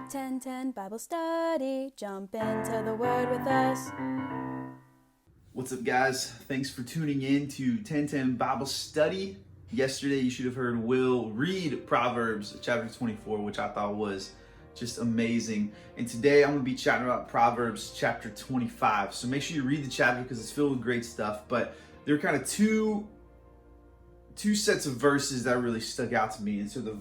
10:10 Bible Study. Jump into the Word with us. What's up, guys? Thanks for tuning in to 10:10 Bible Study. Yesterday, you should have heard Will read Proverbs chapter 24, which I thought was just amazing. And today, I'm going to be chatting about Proverbs chapter 25. So make sure you read the chapter because it's filled with great stuff. But there are kind of two sets of verses that really stuck out to me. And so the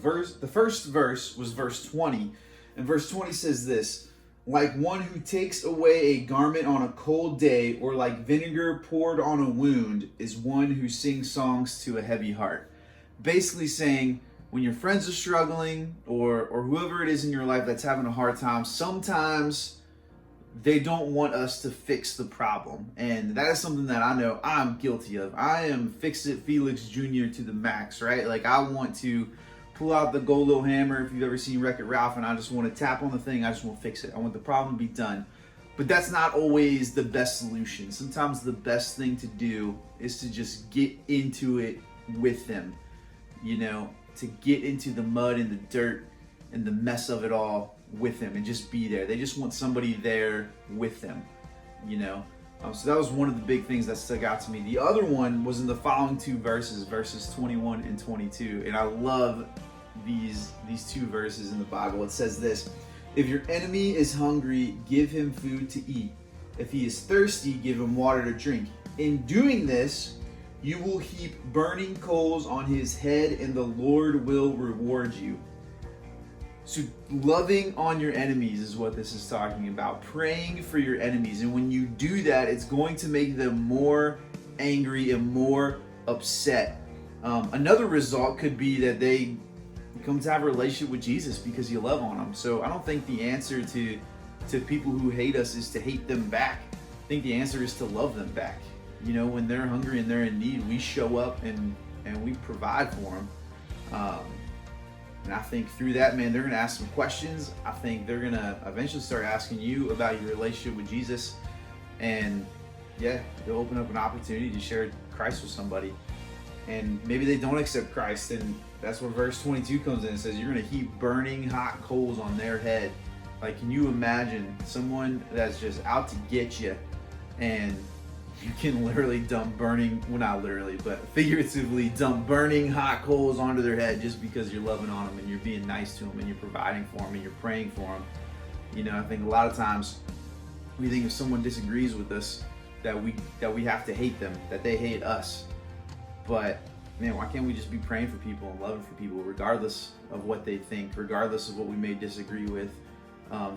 first verse was verse 20. And verse 20 says this: like one who takes away a garment on a cold day, or like vinegar poured on a wound, is one who sings songs to a heavy heart. Basically saying, when your friends are struggling, or whoever it is in your life that's having a hard time, sometimes they don't want us to fix the problem. And that is something that I know I'm guilty of. I am Fix-It Felix Jr. to the max, right? Like, I want to pull out the gold little hammer, if you've ever seen Wreck-It Ralph, and I just want to tap on the thing. I just want to fix it. I want the problem to be done. But that's not always the best solution. Sometimes the best thing to do is to just get into it with them, to get into the mud and the dirt and the mess of it all with them and just be there. They just want somebody there with them, So that was one of the big things that stuck out to me. The other one was in the following two verses 21 and 22. And I love these two verses in the Bible. It says this: if your enemy is hungry, give him food to eat. If he is thirsty, give him water to drink. In doing this, you will heap burning coals on his head, and the Lord will reward you. So loving on your enemies is what this is talking about. Praying for your enemies. And when you do that, it's going to make them more angry and more upset. Another result could be that they come to have a relationship with Jesus because you love on them. So I don't think the answer to people who hate us is to hate them back. I think the answer is to love them back. When they're hungry and they're in need, we show up and we provide for them. And I think through that, man, they're going to ask some questions. I think they're going to eventually start asking you about your relationship with Jesus. And yeah, it'll open up an opportunity to share Christ with somebody. And maybe they don't accept Christ. And that's where verse 22 comes in and says, you're going to heap burning hot coals on their head. Like, can you imagine someone that's just out to get you, and you can literally dump not literally, but figuratively dump burning hot coals onto their head just because you're loving on them and you're being nice to them and you're providing for them and you're praying for them. I think a lot of times we think if someone disagrees with us that we have to hate them, that they hate us. But man, why can't we just be praying for people and loving for people regardless of what they think, regardless of what we may disagree with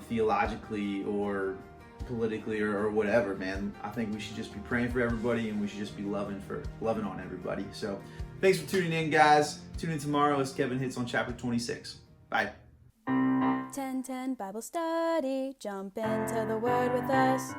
theologically or politically or whatever, man. I think we should just be praying for everybody, and we should just be loving on everybody. So thanks for tuning in, guys. Tune in tomorrow as Kevin hits on chapter 26. Bye. 10:10 Bible Study. Jump into the Word with us.